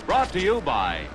Brought to you by...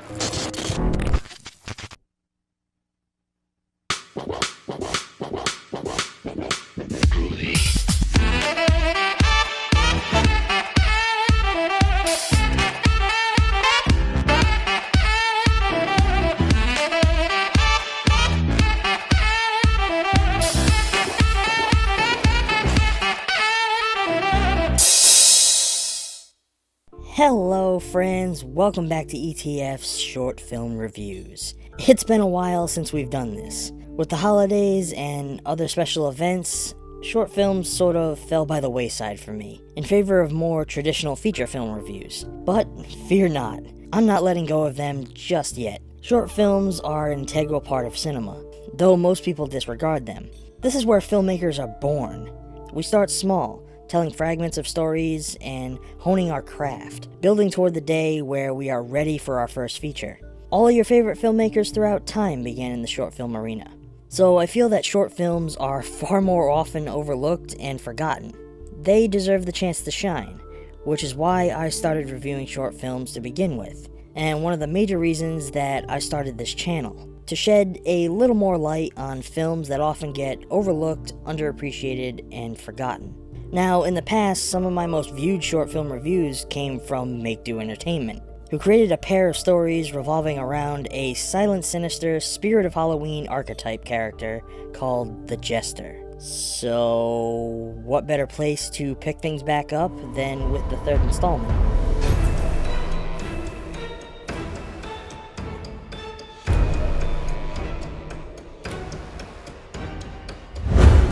Hello friends, welcome back to ETF's Short Film Reviews. It's been a while since we've done this. With the holidays and other special events, short films sort of fell by the wayside for me, in favor of more traditional feature film reviews. But fear not, I'm not letting go of them just yet. Short films are an integral part of cinema, though most people disregard them. This is where filmmakers are born. We start small, telling fragments of stories and honing our craft, building toward the day where we are ready for our first feature. All of your favorite filmmakers throughout time began in the short film arena. So I feel that short films are far more often overlooked and forgotten. They deserve the chance to shine, which is why I started reviewing short films to begin with, and one of the major reasons that I started this channel, to shed a little more light on films that often get overlooked, underappreciated, and forgotten. Now, in the past, some of my most viewed short film reviews came from Make Do Entertainment, who created a pair of stories revolving around a silent, sinister, spirit of Halloween archetype character called the Jester. So, what better place to pick things back up than with the third installment?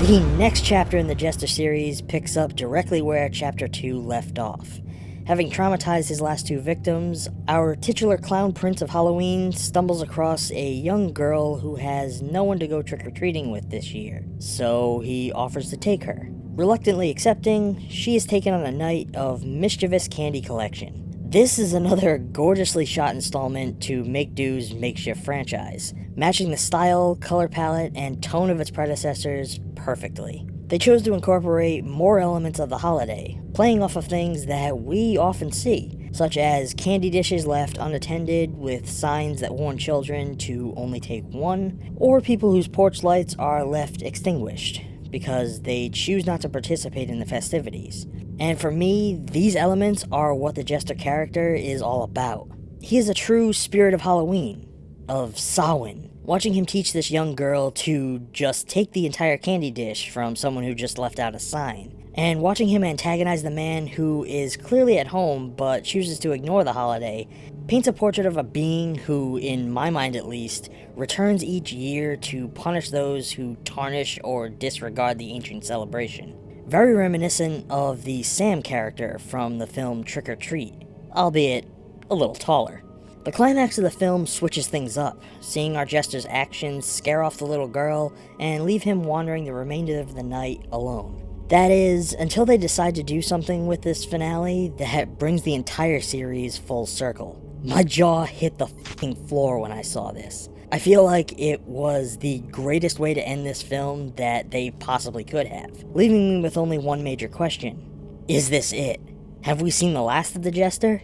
The next chapter in the Jester series picks up directly where Chapter 2 left off. Having traumatized his last two victims, our titular clown prince of Halloween stumbles across a young girl who has no one to go trick-or-treating with this year, so he offers to take her. Reluctantly accepting, she is taken on a night of mischievous candy collection. This is another gorgeously shot installment to Make Do's makeshift franchise, matching the style, color palette, and tone of its predecessors perfectly. They chose to incorporate more elements of the holiday, playing off of things that we often see, such as candy dishes left unattended with signs that warn children to only take one, or people whose porch lights are left extinguished because they choose not to participate in the festivities. And for me, these elements are what the Jester character is all about. He is a true spirit of Halloween, of Samhain. Watching him teach this young girl to just take the entire candy dish from someone who just left out a sign, and watching him antagonize the man who is clearly at home but chooses to ignore the holiday, paints a portrait of a being who, in my mind at least, returns each year to punish those who tarnish or disregard the ancient celebration. Very reminiscent of the Sam character from the film Trick or Treat, albeit a little taller. The climax of the film switches things up, seeing our Jester's actions scare off the little girl and leave him wandering the remainder of the night alone. That is, until they decide to do something with this finale that brings the entire series full circle. My jaw hit the fucking floor when I saw this. I feel like it was the greatest way to end this film that they possibly could have, leaving me with only one major question. Is this it? Have we seen the last of the Jester?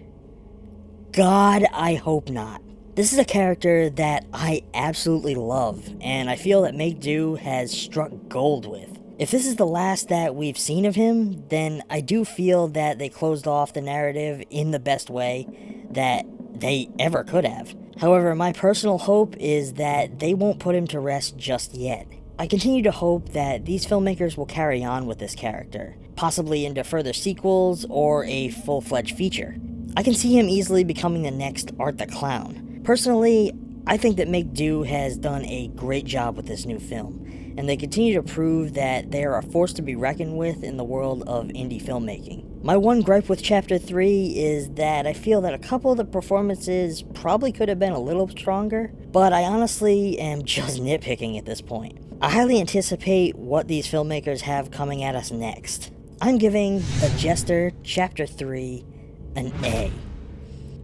God, I hope not. This is a character that I absolutely love, and I feel that Make Do has struck gold with. If this is the last that we've seen of him, then I do feel that they closed off the narrative in the best way that they ever could have. However, my personal hope is that they won't put him to rest just yet. I continue to hope that these filmmakers will carry on with this character, possibly into further sequels or a full-fledged feature. I can see him easily becoming the next Art the Clown. Personally, I think that Make Do has done a great job with this new film, and they continue to prove that they are a force to be reckoned with in the world of indie filmmaking. My one gripe with Chapter 3 is that I feel that a couple of the performances probably could have been a little stronger, but I honestly am just nitpicking at this point. I highly anticipate what these filmmakers have coming at us next. I'm giving The Jester Chapter 3 an A.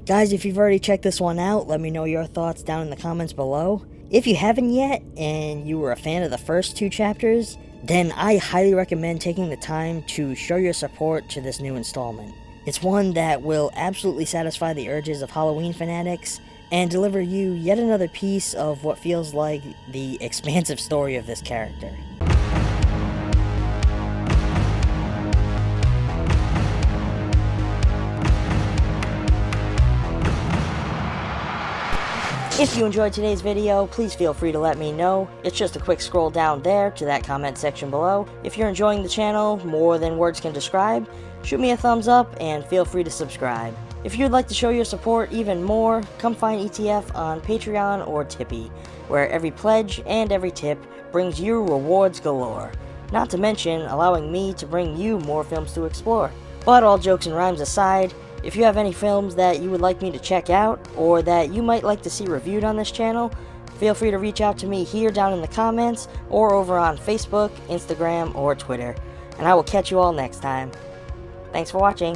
Guys, if you've already checked this one out, let me know your thoughts down in the comments below. If you haven't yet, and you were a fan of the first two chapters, then I highly recommend taking the time to show your support to this new installment. It's one that will absolutely satisfy the urges of Halloween fanatics and deliver you yet another piece of what feels like the expansive story of this character. If you enjoyed today's video, please feel free to let me know. It's just a quick scroll down there to that comment section below. If you're enjoying the channel more than words can describe, shoot me a thumbs up and feel free to subscribe. If you'd like to show your support even more, come find ETF on Patreon or Tippy, where every pledge and every tip brings you rewards galore. Not to mention allowing me to bring you more films to explore. But all jokes and rhymes aside, if you have any films that you would like me to check out, or that you might like to see reviewed on this channel, feel free to reach out to me here down in the comments, or over on Facebook, Instagram, or Twitter. And I will catch you all next time. Thanks for watching.